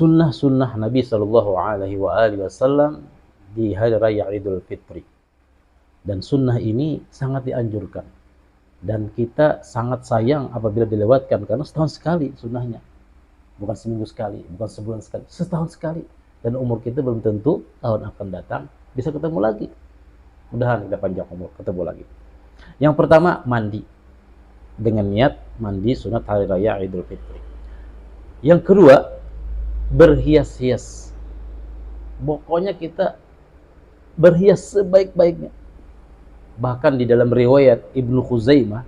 sunnah-sunnah Nabi Shallallahu Alaihi Wasallam di hari raya Idul Fitri. Dan sunnah ini sangat dianjurkan. Dan kita sangat sayang apabila dilewatkan, karena setahun sekali sunnahnya. Bukan seminggu sekali, bukan sebulan sekali, setahun sekali. Dan umur kita belum tentu tahun akan datang bisa ketemu lagi. Mudahan kita panjang umur, ketemu lagi. Yang pertama, mandi. Dengan niat mandi sunat hari raya Idul Fitri. Yang kedua, berhias-hias. Pokoknya kita berhias sebaik-baiknya. Bahkan di dalam riwayat Ibnu Khuzaimah,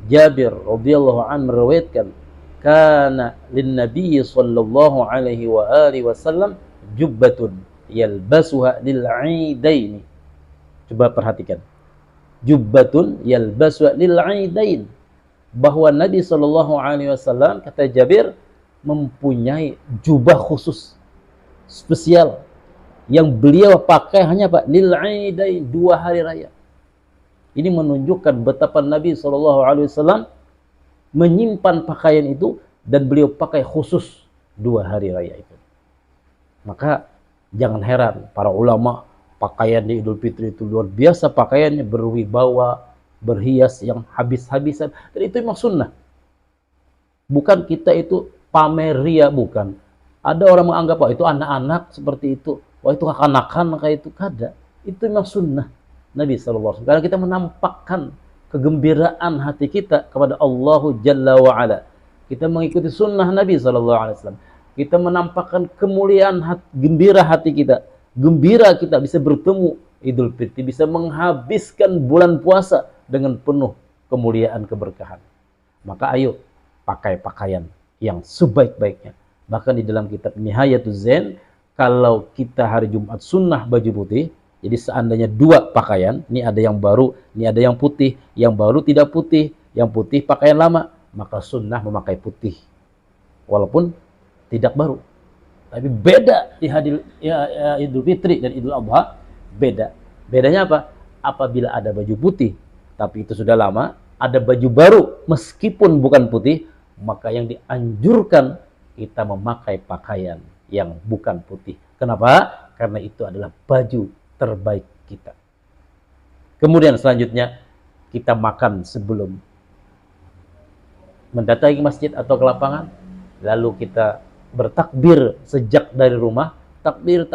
Jabir radhiyallahu anhu meriwayatkan, kana lin nabiy sallallahu alaihi wa alihi wasallam jubbatun yalbasuha lil 'idain. Coba perhatikan. Jubbatun yalbasuha lil 'idain. Bahwa Nabi sallallahu alaihi wasallam, kata Jabir, mempunyai jubah khusus spesial yang beliau pakai hanya Pak lil 'idain, 2 hari raya. Ini menunjukkan betapa Nabi SAW menyimpan pakaian itu dan beliau pakai khusus 2 hari raya itu. Maka jangan heran para ulama, pakaian di Idul Fitri itu luar biasa, pakaiannya berwibawa, berhias yang habis-habisan. Dan itu memang sunnah. Bukan kita itu pamer ria, bukan. Ada orang menganggap, wah itu anak-anak seperti itu, wah itu kanak-kanak kayak itu. Kada. Itu memang sunnah Nabi SAW. Karena kita menampakkan kegembiraan hati kita kepada Allah Jalla wa'ala. Kita mengikuti sunnah Nabi SAW. Kita menampakkan kemuliaan gembira hati kita. Gembira kita bisa bertemu Idul Fitri, bisa menghabiskan bulan puasa dengan penuh kemuliaan keberkahan. Maka ayo pakai pakaian yang sebaik-baiknya. Bahkan di dalam kitab Nihayatul Zain, kalau kita hari Jumat sunnah baju putih, jadi seandainya 2 pakaian, ini ada yang baru, ini ada yang putih, yang baru tidak putih, yang putih pakaian lama, maka sunnah memakai putih. Walaupun tidak baru. Tapi beda di hari Idul Fitri dan Idul Adha, beda. Bedanya apa? Apabila ada baju putih, tapi itu sudah lama, ada baju baru, meskipun bukan putih, maka yang dianjurkan kita memakai pakaian yang bukan putih. Kenapa? Karena itu adalah baju terbaik kita. Kemudian selanjutnya kita makan sebelum mendatangi masjid atau ke lapangan, lalu kita bertakbir sejak dari rumah, takbir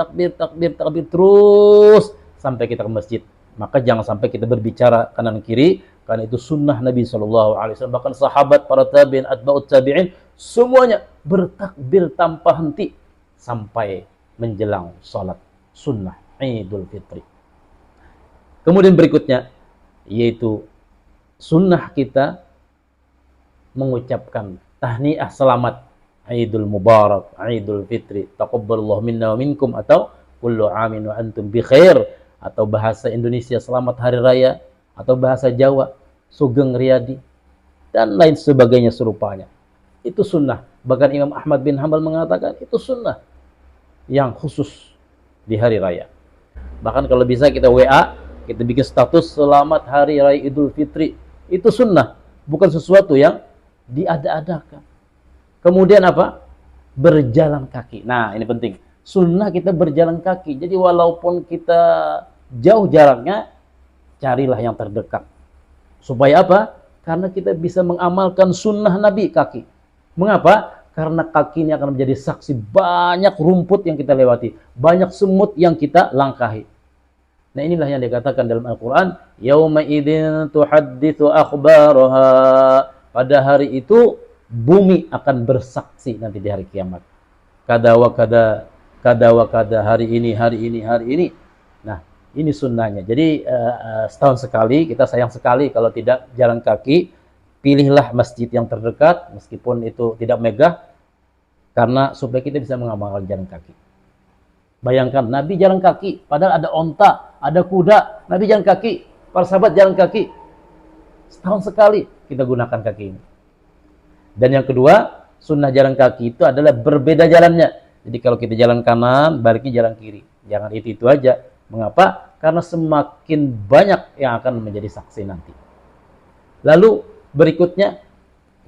terus sampai kita ke masjid. Maka jangan sampai kita berbicara kanan kiri, karena itu sunnah Nabi SAW. Bahkan sahabat, para tabi'in, atba'ut tabi'in, semuanya bertakbir tanpa henti sampai menjelang salat sunnah Idul Fitri. Kemudian berikutnya, yaitu sunnah kita mengucapkan tahniah selamat Idul Mubarak, Idul Fitri, taqabbalallahu minna wa minkum, atau kullu amin wa antum bi khair, atau bahasa Indonesia selamat hari raya, atau bahasa Jawa sugeng riyadi, dan lain sebagainya serupanya. Itu sunnah. Bahkan Imam Ahmad bin Hanbal mengatakan itu sunnah yang khusus di hari raya. Bahkan kalau bisa kita WA, kita bikin status selamat hari raya Idul Fitri. Itu sunnah, bukan sesuatu yang diada-adakan. Kemudian apa? Berjalan kaki. Nah, ini penting. Sunnah kita berjalan kaki. Jadi walaupun kita jauh jaraknya, carilah yang terdekat. Supaya apa? Karena kita bisa mengamalkan sunnah Nabi kaki. Mengapa? Karena kaki ini akan menjadi saksi banyak rumput yang kita lewati, banyak semut yang kita langkahi. Nah, inilah yang dikatakan dalam Al-Quran, yauma idzin tuhadditsu akhbaraha. Pada hari itu bumi akan bersaksi nanti di hari kiamat. Kada wa kada hari ini. Nah, ini sunnahnya. Jadi setahun sekali, kita sayang sekali kalau tidak jalan kaki. Pilihlah masjid yang terdekat, meskipun itu tidak megah, karena supaya kita bisa mengamalkan jalan kaki. Bayangkan, Nabi jalan kaki, padahal ada onta, ada kuda, Nabi jalan kaki, para sahabat jalan kaki. Setahun sekali kita gunakan kaki ini. Dan yang kedua, sunnah jalan kaki itu adalah berbeda jalannya. Jadi kalau kita jalan kanan, baliknya jalan kiri. Jangan itu aja. Mengapa? Karena semakin banyak yang akan menjadi saksi nanti. Lalu berikutnya,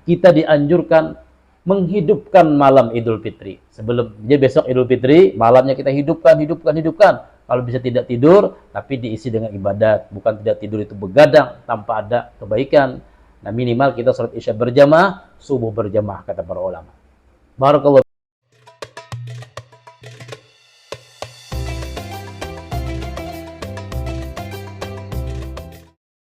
kita dianjurkan menghidupkan malam Idul Fitri. Jadi besok Idul Fitri, malamnya kita hidupkan. Kalau bisa tidak tidur, tapi diisi dengan ibadat. Bukan tidak tidur itu begadang tanpa ada kebaikan. Nah, minimal kita salat Isya berjamaah, subuh berjamaah, kata para ulama. Barakallahu